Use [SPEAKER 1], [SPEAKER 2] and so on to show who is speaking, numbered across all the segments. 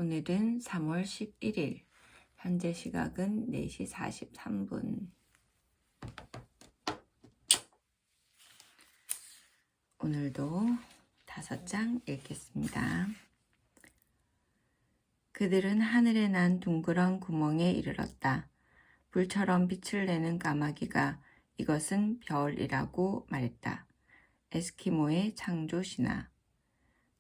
[SPEAKER 1] 오늘은 3월 11일, 현재 시각은 4시 43분. 오늘도 5장 읽겠습니다. 그들은 하늘에 난 둥그런 구멍에 이르렀다. 불처럼 빛을 내는 까마귀가 이것은 별이라고 말했다. 에스키모의 창조 신화.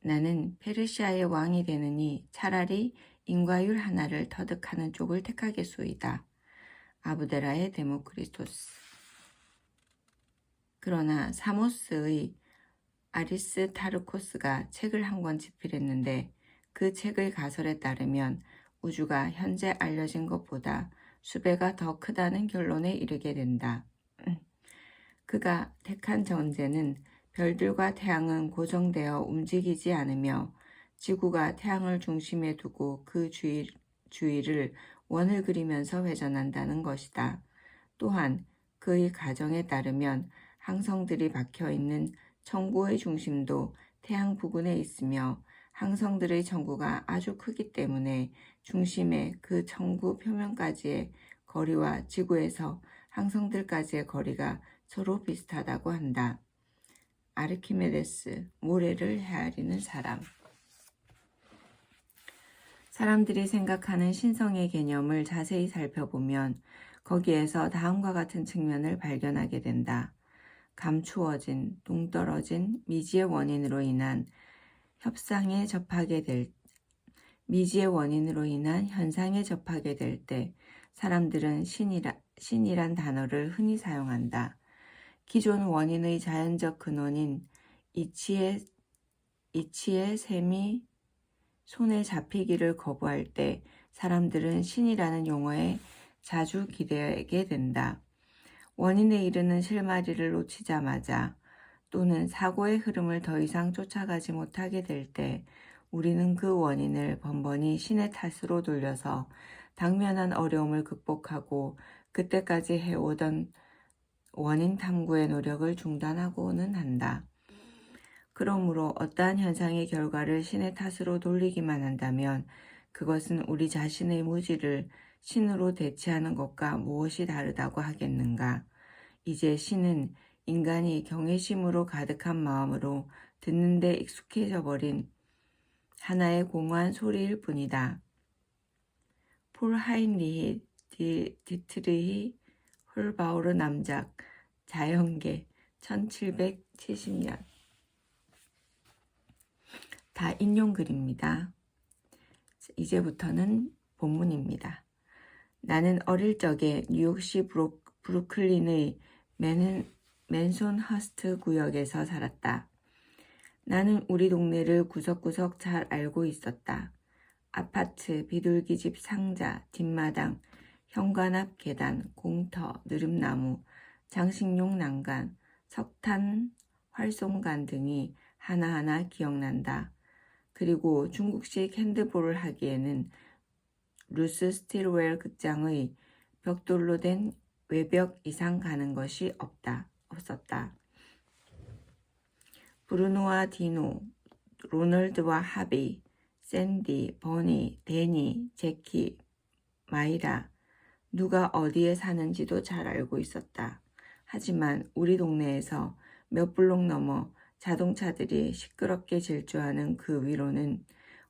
[SPEAKER 1] 나는 페르시아의 왕이 되느니 차라리 인과율 하나를 터득하는 쪽을 택하겠소이다. 아부데라의 데모크리토스. 그러나 사모스의 아리스타르코스가 책을 한 권 집필했는데 그 책의 가설에 따르면 우주가 현재 알려진 것보다 수배가 더 크다는 결론에 이르게 된다. 그가 택한 전제는 별들과 태양은 고정되어 움직이지 않으며 지구가 태양을 중심에 두고 그 주위를 원을 그리면서 회전한다는 것이다. 또한 그의 가정에 따르면 항성들이 박혀있는 천구의 중심도 태양 부근에 있으며 항성들의 천구가 아주 크기 때문에 중심의 그 천구 표면까지의 거리와 지구에서 항성들까지의 거리가 서로 비슷하다고 한다. 아르키메데스, 모래를 헤아리는 사람. 사람들이 생각하는 신성의 개념을 자세히 살펴보면 거기에서 다음과 같은 측면을 발견하게 된다. 감추어진, 동떨어진 미지의 원인으로 인한 현상에 접하게 될 때 사람들은 신이란 단어를 흔히 사용한다. 기존 원인의 자연적 근원인 이치의 셈이 손에 잡히기를 거부할 때 사람들은 신이라는 용어에 자주 기대게 된다. 원인에 이르는 실마리를 놓치자마자 또는 사고의 흐름을 더 이상 쫓아가지 못하게 될 때 우리는 그 원인을 번번이 신의 탓으로 돌려서 당면한 어려움을 극복하고 그때까지 해오던 원인 탐구의 노력을 중단하고는 한다. 그러므로 어떠한 현상의 결과를 신의 탓으로 돌리기만 한다면 그것은 우리 자신의 무지를 신으로 대체하는 것과 무엇이 다르다고 하겠는가? 이제 신은 인간이 경외심으로 가득한 마음으로 듣는데 익숙해져 버린 하나의 공허한 소리일 뿐이다. 폴 하인리히 디트리히 홀바우르 남작 자연계 1770년. 다 인용글입니다. 이제부터는 본문입니다. 나는 어릴 적에 뉴욕시 브루클린의 맨손허스트 구역에서 살았다. 나는 우리 동네를 구석구석 잘 알고 있었다. 아파트, 비둘기집 상자, 뒷마당, 현관 앞 계단, 공터, 느릅나무, 장식용 난간, 석탄 활송간 등이 하나하나 기억난다. 그리고 중국식 핸드볼을 하기에는 루스 스틸웰 극장의 벽돌로 된 외벽 이상 가는 것이 없었다. 브루노와 디노, 로널드와 하비, 샌디, 버니, 데니, 제키, 마이라, 누가 어디에 사는지도 잘 알고 있었다. 하지만 우리 동네에서 몇 블록 넘어 자동차들이 시끄럽게 질주하는 그 위로는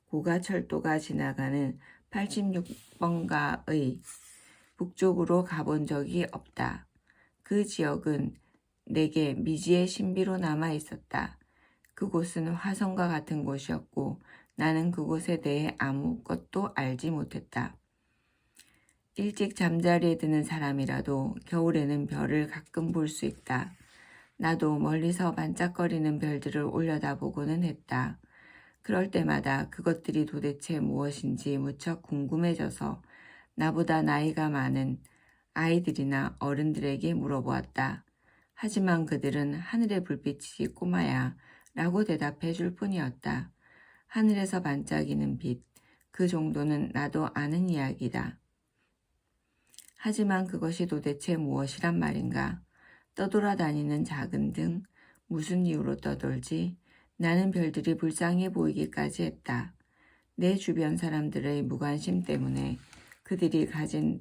[SPEAKER 1] 고가철도가 지나가는 86번가의 북쪽으로 가본 적이 없다. 그 지역은 내게 미지의 신비로 남아 있었다. 그곳은 화성과 같은 곳이었고 나는 그곳에 대해 아무것도 알지 못했다. 일찍 잠자리에 드는 사람이라도 겨울에는 별을 가끔 볼 수 있다. 나도 멀리서 반짝거리는 별들을 올려다보고는 했다. 그럴 때마다 그것들이 도대체 무엇인지 무척 궁금해져서 나보다 나이가 많은 아이들이나 어른들에게 물어보았다. 하지만 그들은 하늘의 불빛이 꼬마야 라고 대답해 줄 뿐이었다. 하늘에서 반짝이는 빛, 그 정도는 나도 아는 이야기다. 하지만 그것이 도대체 무엇이란 말인가? 떠돌아다니는 작은 등, 무슨 이유로 떠돌지? 나는 별들이 불쌍해 보이기까지 했다. 내 주변 사람들의 무관심 때문에 그들이 가진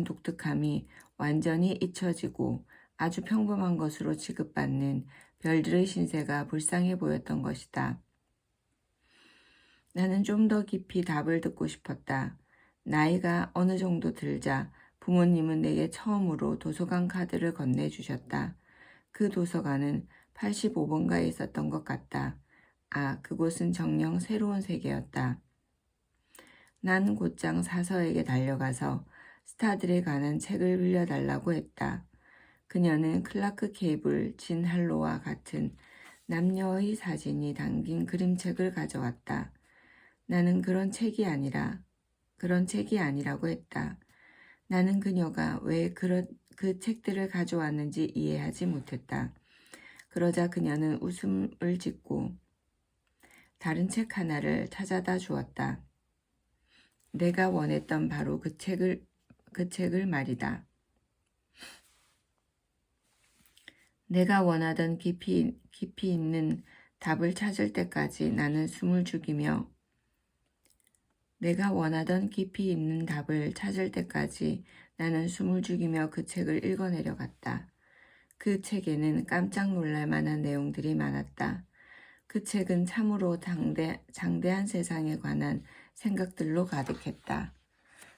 [SPEAKER 1] 독특함이 완전히 잊혀지고 아주 평범한 것으로 취급받는 별들의 신세가 불쌍해 보였던 것이다. 나는 좀 더 깊이 답을 듣고 싶었다. 나이가 어느 정도 들자 부모님은 내게 처음으로 도서관 카드를 건네주셨다. 그 도서관은 85번가에 있었던 것 같다. 아, 그곳은 정녕 새로운 세계였다. 난 곧장 사서에게 달려가서 스타들에 관한 책을 빌려달라고 했다. 그녀는 클라크 케이블, 진 할로와 같은 남녀의 사진이 담긴 그림책을 가져왔다. 나는 그런 책이 아니라고 했다. 나는 그녀가 왜 그 책들을 가져왔는지 이해하지 못했다. 그러자 그녀는 웃음을 짓고 다른 책 하나를 찾아다 주었다. 내가 원했던 바로 그 책을 말이다. 내가 원하던 깊이 있는 답을 찾을 때까지 나는 숨을 죽이며 그 책을 읽어내려갔다. 그 책에는 깜짝 놀랄 만한 내용들이 많았다. 그 책은 참으로 장대한 세상에 관한 생각들로 가득했다.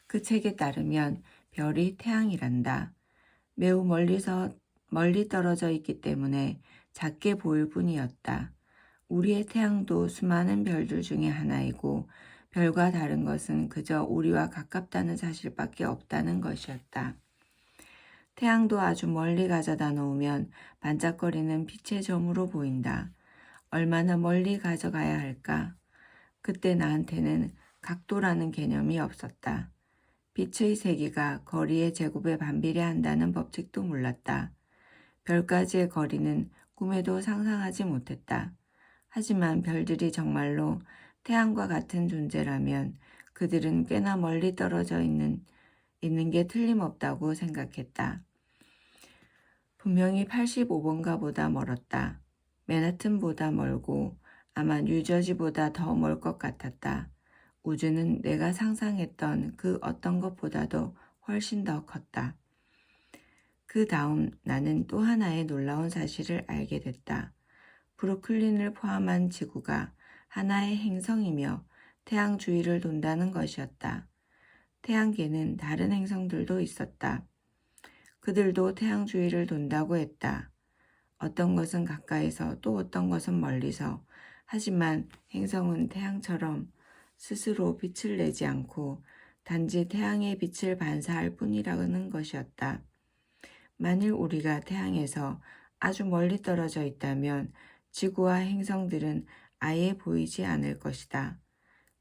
[SPEAKER 1] 그 책에 따르면 별이 태양이란다. 매우 멀리 떨어져 있기 때문에 작게 보일 뿐이었다. 우리의 태양도 수많은 별들 중에 하나이고 별과 다른 것은 그저 우리와 가깝다는 사실밖에 없다는 것이었다. 태양도 아주 멀리 가져다 놓으면 반짝거리는 빛의 점으로 보인다. 얼마나 멀리 가져가야 할까? 그때 나한테는 각도라는 개념이 없었다. 빛의 세기가 거리의 제곱에 반비례한다는 법칙도 몰랐다. 별까지의 거리는 꿈에도 상상하지 못했다. 하지만 별들이 정말로 태양과 같은 존재라면 그들은 꽤나 멀리 떨어져 있는 게 틀림없다고 생각했다. 분명히 85번가보다 멀었다. 맨하튼보다 멀고 아마 뉴저지보다 더 멀 것 같았다. 우주는 내가 상상했던 그 어떤 것보다도 훨씬 더 컸다. 그 다음 나는 또 하나의 놀라운 사실을 알게 됐다. 브루클린을 포함한 지구가 하나의 행성이며 태양 주위를 돈다는 것이었다. 태양계는 다른 행성들도 있었다. 그들도 태양 주위를 돈다고 했다. 어떤 것은 가까이서 또 어떤 것은 멀리서. 하지만 행성은 태양처럼 스스로 빛을 내지 않고 단지 태양의 빛을 반사할 뿐이라는 것이었다. 만일 우리가 태양에서 아주 멀리 떨어져 있다면 지구와 행성들은 아예 보이지 않을 것이다.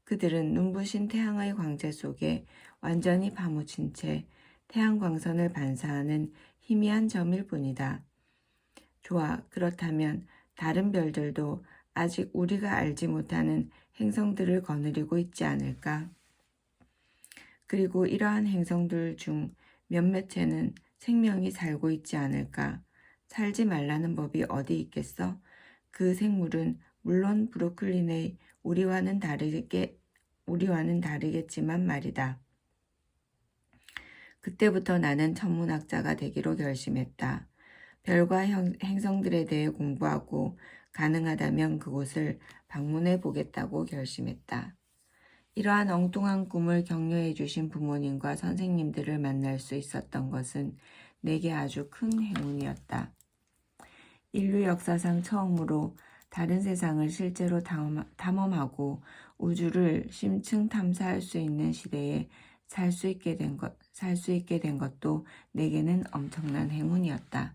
[SPEAKER 1] 그들은 눈부신 태양의 광채 속에 완전히 파묻힌 채 태양 광선을 반사하는 희미한 점일 뿐이다. 좋아, 그렇다면 다른 별들도 아직 우리가 알지 못하는 행성들을 거느리고 있지 않을까? 그리고 이러한 행성들 중 몇몇에는 생명이 살고 있지 않을까? 살지 말라는 법이 어디 있겠어? 그 생물은 물론 브루클린의 우리와는 다르겠지만 말이다. 그때부터 나는 천문학자가 되기로 결심했다. 별과 행성들에 대해 공부하고 가능하다면 그곳을 방문해 보겠다고 결심했다. 이러한 엉뚱한 꿈을 격려해 주신 부모님과 선생님들을 만날 수 있었던 것은 내게 아주 큰 행운이었다. 인류 역사상 처음으로 다른 세상을 실제로 탐험하고 우주를 심층 탐사할 수 있는 시대에 살 수 있게 된 것도 내게는 엄청난 행운이었다.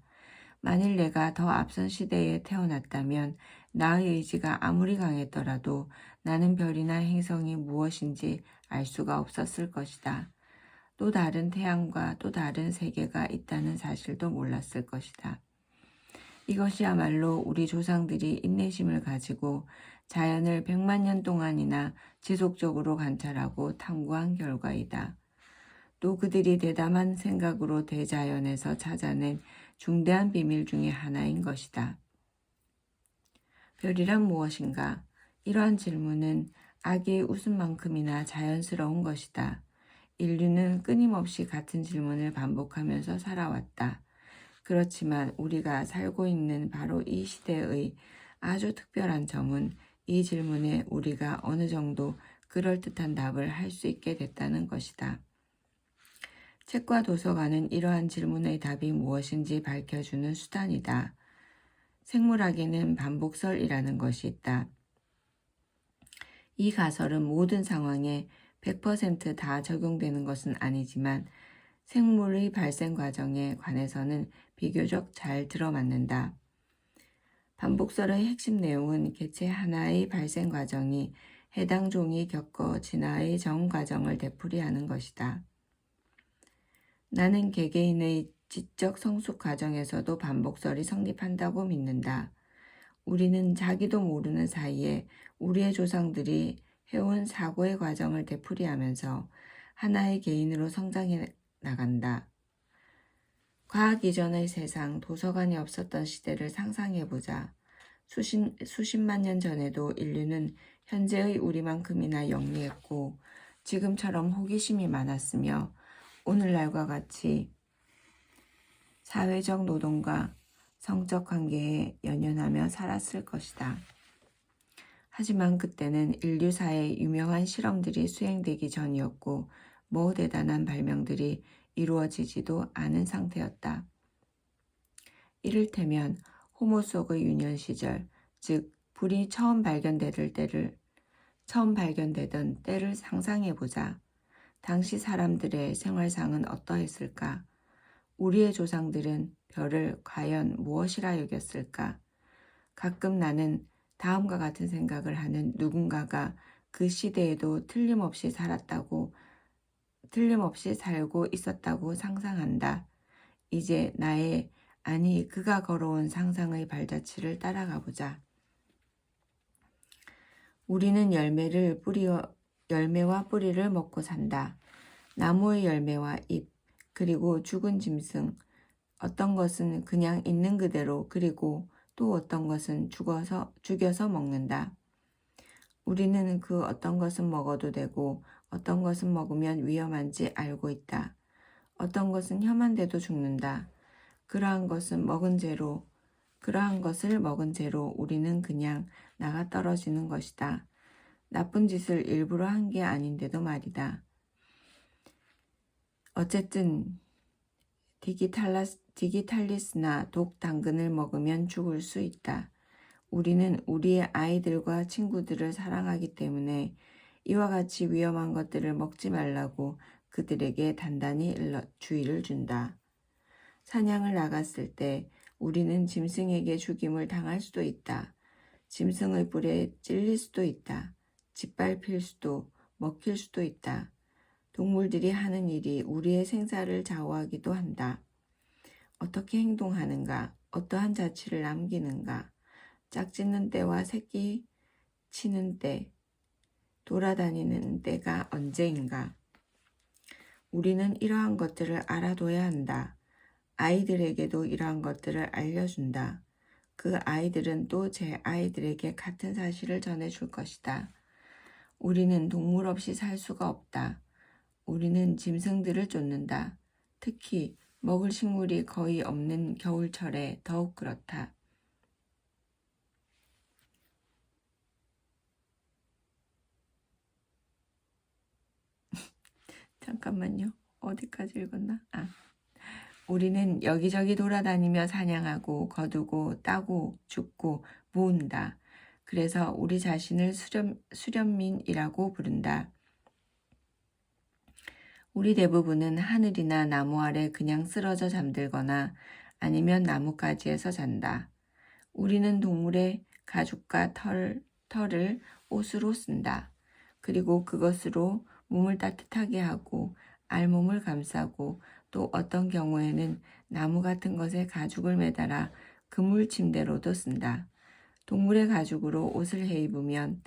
[SPEAKER 1] 만일 내가 더 앞선 시대에 태어났다면 나의 의지가 아무리 강했더라도 나는 별이나 행성이 무엇인지 알 수가 없었을 것이다. 또 다른 태양과 또 다른 세계가 있다는 사실도 몰랐을 것이다. 이것이야말로 우리 조상들이 인내심을 가지고 자연을 100만 년 동안이나 지속적으로 관찰하고 탐구한 결과이다. 또 그들이 대담한 생각으로 대자연에서 찾아낸 중대한 비밀 중의 하나인 것이다. 별이란 무엇인가? 이러한 질문은 아기의 웃음만큼이나 자연스러운 것이다. 인류는 끊임없이 같은 질문을 반복하면서 살아왔다. 그렇지만 우리가 살고 있는 바로 이 시대의 아주 특별한 점은 이 질문에 우리가 어느 정도 그럴듯한 답을 할 수 있게 됐다는 것이다. 책과 도서관은 이러한 질문의 답이 무엇인지 밝혀주는 수단이다. 생물학에는 반복설이라는 것이 있다. 이 가설은 모든 상황에 100%다 적용되는 것은 아니지만 생물의 발생 과정에 관해서는 비교적 잘 들어맞는다. 반복설의 핵심 내용은 개체 하나의 발생 과정이 해당 종이 겪어 진화의 전 과정을 되풀이하는 것이다. 나는 개개인의 지적 성숙 과정에서도 반복설이 성립한다고 믿는다. 우리는 자기도 모르는 사이에 우리의 조상들이 해온 사고의 과정을 되풀이하면서 하나의 개인으로 성장해 나간다. 과학 이전의 세상, 도서관이 없었던 시대를 상상해보자. 수십만 년 전에도 인류는 현재의 우리만큼이나 영리했고 지금처럼 호기심이 많았으며 오늘날과 같이 사회적 노동과 성적 관계에 연연하며 살았을 것이다. 하지만 그때는 인류사의 유명한 실험들이 수행되기 전이었고 대단한 발명들이 이루어지지도 않은 상태였다. 이를테면 호모 속의 유년 시절, 즉 불이 처음 발견되던 때를 상상해보자. 당시 사람들의 생활상은 어떠했을까? 우리의 조상들은 별을 과연 무엇이라 여겼을까? 가끔 나는 다음과 같은 생각을 하는 누군가가 그 시대에도 틀림없이 살고 있었다고 상상한다. 이제 그가 걸어온 상상의 발자취를 따라가 보자. 우리는 열매와 뿌리를 먹고 산다. 나무의 열매와 잎, 그리고 죽은 짐승, 어떤 것은 그냥 있는 그대로, 그리고 또 어떤 것은 죽여서 먹는다. 우리는 그 어떤 것은 먹어도 되고 어떤 것은 먹으면 위험한지 알고 있다. 어떤 것은 혐한데도 죽는다. 그러한 것을 먹은 채로 우리는 그냥 나가 떨어지는 것이다. 나쁜 짓을 일부러 한 게 아닌데도 말이다. 어쨌든 디기탈리스나 독 당근을 먹으면 죽을 수 있다. 우리는 우리의 아이들과 친구들을 사랑하기 때문에 이와 같이 위험한 것들을 먹지 말라고 그들에게 단단히 주의를 준다. 사냥을 나갔을 때 우리는 짐승에게 죽임을 당할 수도 있다. 짐승의 뿔에 찔릴 수도 있다. 짓밟힐 수도, 먹힐 수도 있다. 동물들이 하는 일이 우리의 생사를 좌우하기도 한다. 어떻게 행동하는가, 어떠한 자취를 남기는가, 짝짓는 때와 새끼 치는 때, 돌아다니는 때가 언제인가. 우리는 이러한 것들을 알아둬야 한다. 아이들에게도 이러한 것들을 알려준다. 그 아이들은 또 제 아이들에게 같은 사실을 전해줄 것이다. 우리는 동물 없이 살 수가 없다. 우리는 짐승들을 쫓는다. 특히 먹을 식물이 거의 없는 겨울철에 더욱 그렇다. 잠깐만요. 어디까지 읽었나? 우리는 여기저기 돌아다니며 사냥하고 거두고 따고 죽고 모은다. 그래서 우리 자신을 수련민이라고 부른다. 우리 대부분은 하늘이나 나무 아래 그냥 쓰러져 잠들거나 아니면 나뭇가지에서 잔다. 우리는 동물의 가죽과 털을 옷으로 쓴다. 그리고 그것으로 몸을 따뜻하게 하고 알몸을 감싸고 또 어떤 경우에는 나무 같은 것에 가죽을 매달아 그물 침대로도 쓴다. 동물의 가죽으로 옷을 해입으면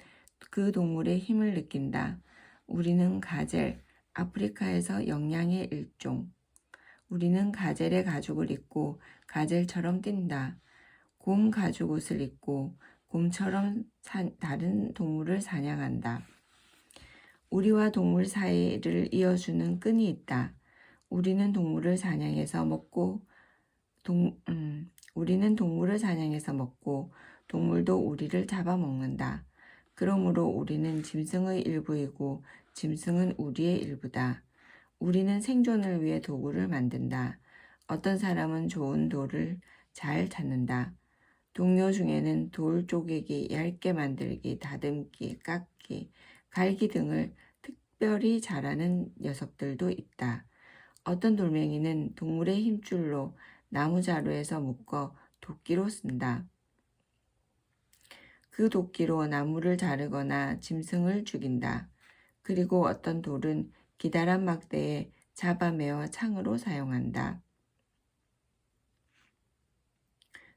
[SPEAKER 1] 그 동물의 힘을 느낀다. 우리는 가젤, 아프리카에서 영양의 일종. 우리는 가젤의 가죽을 입고 가젤처럼 뛴다. 곰 가죽 옷을 입고 곰처럼 다른 동물을 사냥한다. 우리와 동물 사이를 이어주는 끈이 있다. 우리는 동물을 사냥해서 먹고 동물도 우리를 잡아먹는다. 그러므로 우리는 짐승의 일부이고 짐승은 우리의 일부다. 우리는 생존을 위해 도구를 만든다. 어떤 사람은 좋은 돌을 잘 찾는다. 동료 중에는 돌 쪼개기, 얇게 만들기, 다듬기, 깎기, 갈기 등을 특별히 잘하는 녀석들도 있다. 어떤 돌멩이는 동물의 힘줄로 나무 자루에서 묶어 도끼로 쓴다. 그 도끼로 나무를 자르거나 짐승을 죽인다. 그리고 어떤 돌은 기다란 막대에 잡아매어 창으로 사용한다.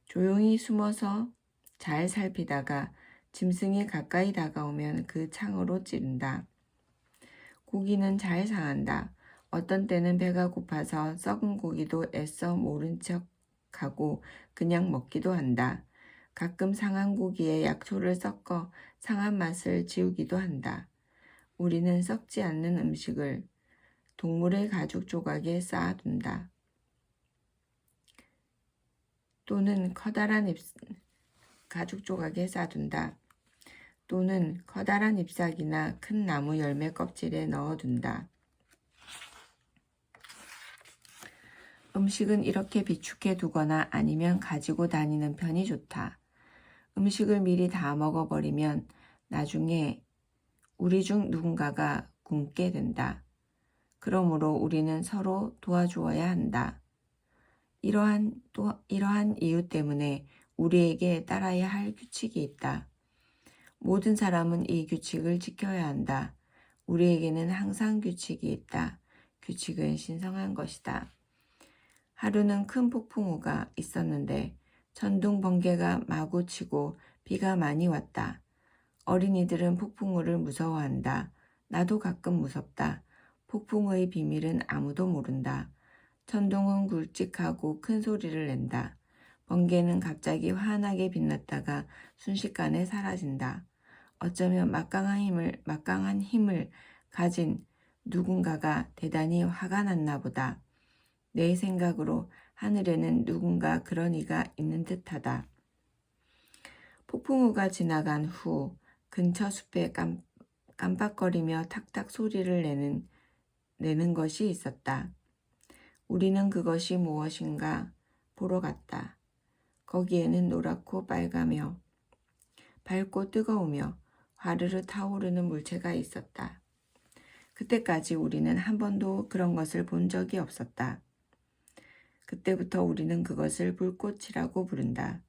[SPEAKER 1] 조용히 숨어서 잘 살피다가 짐승이 가까이 다가오면 그 창으로 찌른다. 고기는 잘 상한다. 어떤 때는 배가 고파서 썩은 고기도 애써 모른 척하고 그냥 먹기도 한다. 가끔 상한 고기에 약초를 섞어 상한 맛을 지우기도 한다. 우리는 썩지 않는 음식을 동물의 가죽 조각에 쌓아둔다. 또는 커다란 잎사귀나 큰 나무 열매 껍질에 넣어둔다. 음식은 이렇게 비축해 두거나 아니면 가지고 다니는 편이 좋다. 음식을 미리 다 먹어버리면 나중에 우리 중 누군가가 굶게 된다. 그러므로 우리는 서로 도와주어야 한다. 이러한 이유 때문에 우리에게 따라야 할 규칙이 있다. 모든 사람은 이 규칙을 지켜야 한다. 우리에게는 항상 규칙이 있다. 규칙은 신성한 것이다. 하루는 큰 폭풍우가 있었는데 천둥 번개가 마구 치고 비가 많이 왔다. 어린이들은 폭풍우를 무서워한다. 나도 가끔 무섭다. 폭풍의 비밀은 아무도 모른다. 천둥은 굵직하고 큰 소리를 낸다. 번개는 갑자기 환하게 빛났다가 순식간에 사라진다. 어쩌면 막강한 힘을 가진 누군가가 대단히 화가 났나 보다. 내 생각으로 하늘에는 누군가 그런 이가 있는 듯하다. 폭풍우가 지나간 후 근처 숲에 깜빡거리며 탁탁 소리를 내는 것이 있었다. 우리는 그것이 무엇인가 보러 갔다. 거기에는 노랗고 빨가며 밝고 뜨거우며 화르르 타오르는 물체가 있었다. 그때까지 우리는 한 번도 그런 것을 본 적이 없었다. 그때부터 우리는 그것을 불꽃이라고 부른다.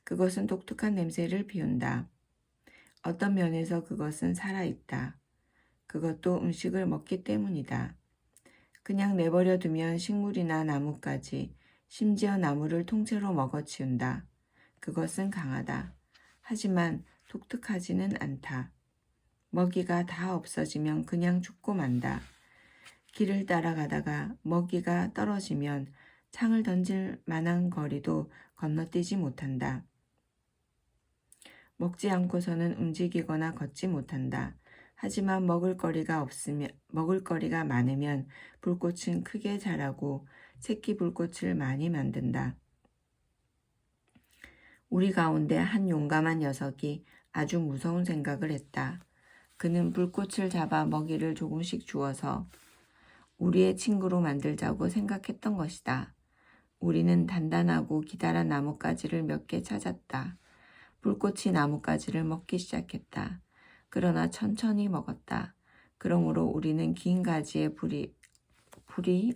[SPEAKER 1] 그것은 독특한 냄새를 피운다. 어떤 면에서 그것은 살아있다. 그것도 음식을 먹기 때문이다. 그냥 내버려 두면 식물이나 나무까지 심지어 나무를 통째로 먹어치운다. 그것은 강하다. 하지만 독특하지는 않다. 먹이가 다 없어지면 그냥 죽고 만다. 길을 따라가다가 먹이가 떨어지면 창을 던질 만한 거리도 건너뛰지 못한다. 먹지 않고서는 움직이거나 걷지 못한다. 하지만 먹을거리가 많으면 불꽃은 크게 자라고 새끼 불꽃을 많이 만든다. 우리 가운데 한 용감한 녀석이 아주 무서운 생각을 했다. 그는 불꽃을 잡아 먹이를 조금씩 주어서 우리의 친구로 만들자고 생각했던 것이다. 우리는 단단하고 기다란 나뭇가지를 몇 개 찾았다. 불꽃이 나뭇가지를 먹기 시작했다. 그러나 천천히 먹었다. 그러므로 우리는 긴 가지에 불이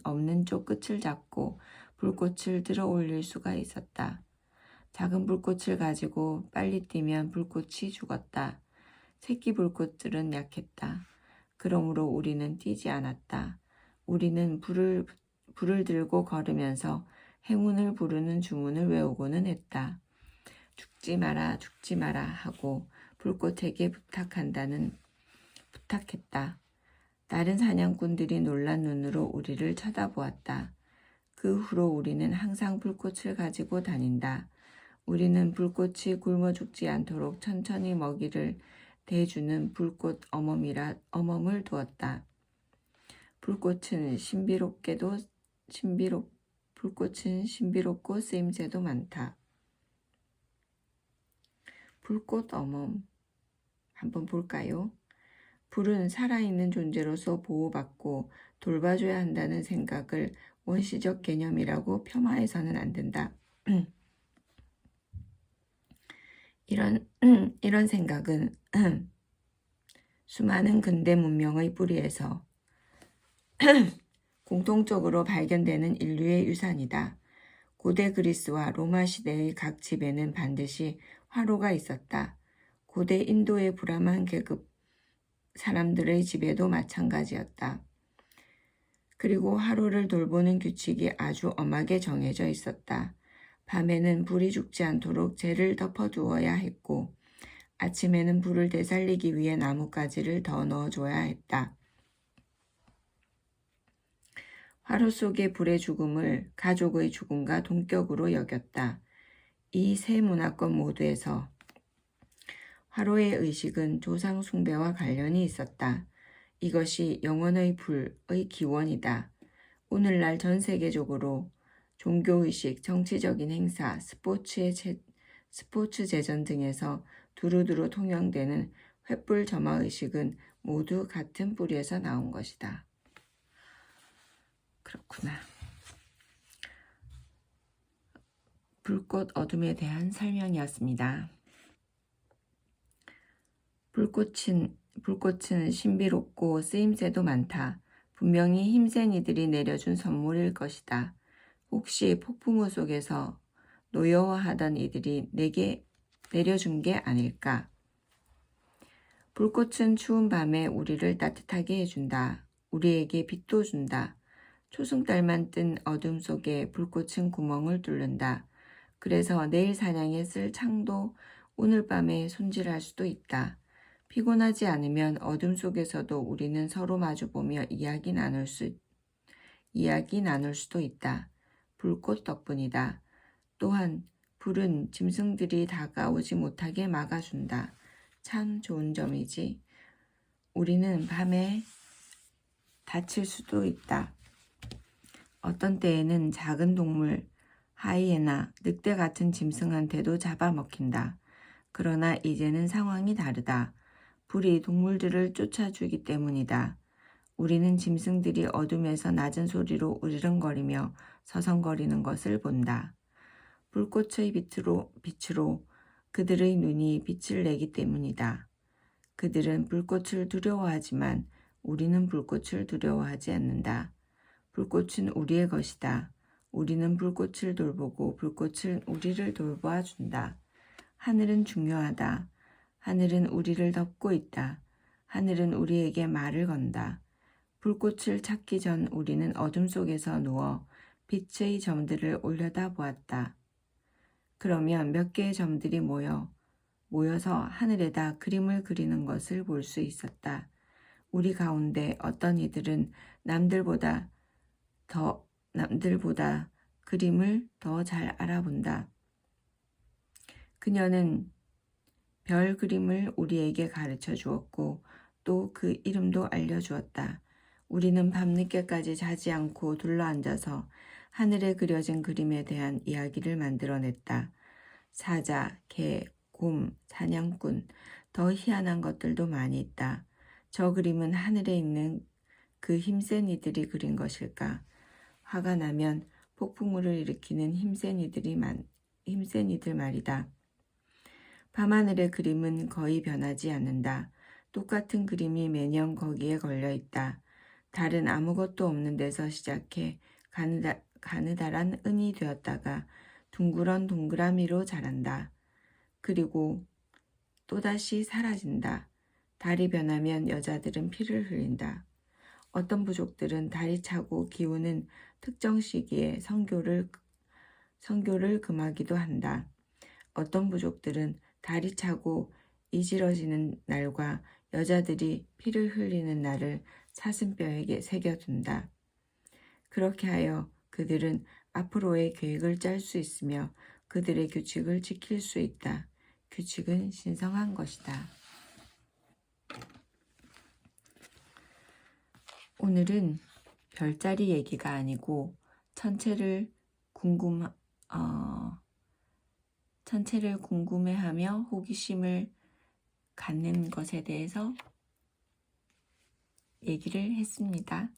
[SPEAKER 1] 없는 쪽 끝을 잡고 불꽃을 들어 올릴 수가 있었다. 작은 불꽃을 가지고 빨리 뛰면 불꽃이 죽었다. 새끼 불꽃들은 약했다. 그러므로 우리는 뛰지 않았다. 우리는 불을 들고 걸으면서 행운을 부르는 주문을 외우고는 했다. 죽지 마라, 죽지 마라 하고 불꽃에게 부탁했다. 다른 사냥꾼들이 놀란 눈으로 우리를 쳐다보았다. 그 후로 우리는 항상 불꽃을 가지고 다닌다. 우리는 불꽃이 굶어 죽지 않도록 천천히 먹이를 대주는 불꽃 어멈을 두었다. 불꽃은 신비롭고 쓰임새도 많다. 불꽃 어멈 한번 볼까요? 불은 살아있는 존재로서 보호받고 돌봐줘야 한다는 생각을 원시적 개념이라고 폄하해서는 안 된다. 이런 생각은 수많은 근대 문명의 뿌리에서 공통적으로 발견되는 인류의 유산이다. 고대 그리스와 로마 시대의 각 집에는 반드시 화로가 있었다. 고대 인도의 브라만 계급 사람들의 집에도 마찬가지였다. 그리고 하루를 돌보는 규칙이 아주 엄하게 정해져 있었다. 밤에는 불이 죽지 않도록 재를 덮어두어야 했고 아침에는 불을 되살리기 위해 나뭇가지를 더 넣어줘야 했다. 화로 속의 불의 죽음을 가족의 죽음과 동격으로 여겼다. 이 세 문화권 모두에서 화로의 의식은 조상 숭배와 관련이 있었다. 이것이 영혼의 불의 기원이다. 오늘날 전 세계적으로 종교의식, 정치적인 행사, 스포츠 제전 등에서 두루두루 통용되는 횃불 점화의식은 모두 같은 뿌리에서 나온 것이다. 그렇구나. 불꽃 어둠에 대한 설명이었습니다. 불꽃은 신비롭고 쓰임새도 많다. 분명히 힘센 이들이 내려준 선물일 것이다. 혹시 폭풍우 속에서 노여워하던 이들이 내게 내려준 게 아닐까? 불꽃은 추운 밤에 우리를 따뜻하게 해준다. 우리에게 빛도 준다. 초승달만 뜬 어둠 속에 불꽃은 구멍을 뚫는다. 그래서 내일 사냥에 쓸 창도 오늘 밤에 손질할 수도 있다. 피곤하지 않으면 어둠 속에서도 우리는 서로 마주보며 이야기 나눌 수도 있다. 불꽃 덕분이다. 또한 불은 짐승들이 다가오지 못하게 막아준다. 참 좋은 점이지. 우리는 밤에 다칠 수도 있다. 어떤 때에는 작은 동물, 하이에나, 늑대 같은 짐승한테도 잡아먹힌다. 그러나 이제는 상황이 다르다. 불이 동물들을 쫓아주기 때문이다. 우리는 짐승들이 어둠에서 낮은 소리로 으르렁거리며 서성거리는 것을 본다. 불꽃의 빛으로 그들의 눈이 빛을 내기 때문이다. 그들은 불꽃을 두려워하지만 우리는 불꽃을 두려워하지 않는다. 불꽃은 우리의 것이다. 우리는 불꽃을 돌보고 불꽃은 우리를 돌보아 준다. 하늘은 중요하다. 하늘은 우리를 덮고 있다. 하늘은 우리에게 말을 건다. 불꽃을 찾기 전 우리는 어둠 속에서 누워 빛의 점들을 올려다 보았다. 그러면 몇 개의 점들이 모여서 하늘에다 그림을 그리는 것을 볼 수 있었다. 우리 가운데 어떤 이들은 남들보다 그림을 더 잘 알아본다. 그녀는 별 그림을 우리에게 가르쳐 주었고 또 그 이름도 알려주었다. 우리는 밤늦게까지 자지 않고 둘러앉아서 하늘에 그려진 그림에 대한 이야기를 만들어냈다. 사자, 개, 곰, 사냥꾼, 더 희한한 것들도 많이 있다. 저 그림은 하늘에 있는 그 힘센 이들이 그린 것일까? 화가 나면 폭풍우를 일으키는 힘센 이들 말이다. 밤하늘의 그림은 거의 변하지 않는다. 똑같은 그림이 매년 거기에 걸려 있다. 달은 아무것도 없는 데서 시작해 가느다란 은이 되었다가 둥그런 동그라미로 자란다. 그리고 또다시 사라진다. 달이 변하면 여자들은 피를 흘린다. 어떤 부족들은 달이 차고 기우는 특정 시기에 성교를 금하기도 한다. 어떤 부족들은 달이 차고 이지러지는 날과 여자들이 피를 흘리는 날을 사슴뼈에게 새겨둔다. 그렇게 하여 그들은 앞으로의 계획을 짤 수 있으며 그들의 규칙을 지킬 수 있다. 규칙은 신성한 것이다. 오늘은 별자리 얘기가 아니고 천체를 궁금해하며 호기심을 갖는 것에 대해서 얘기를 했습니다.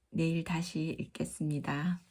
[SPEAKER 1] 내일 다시 읽겠습니다.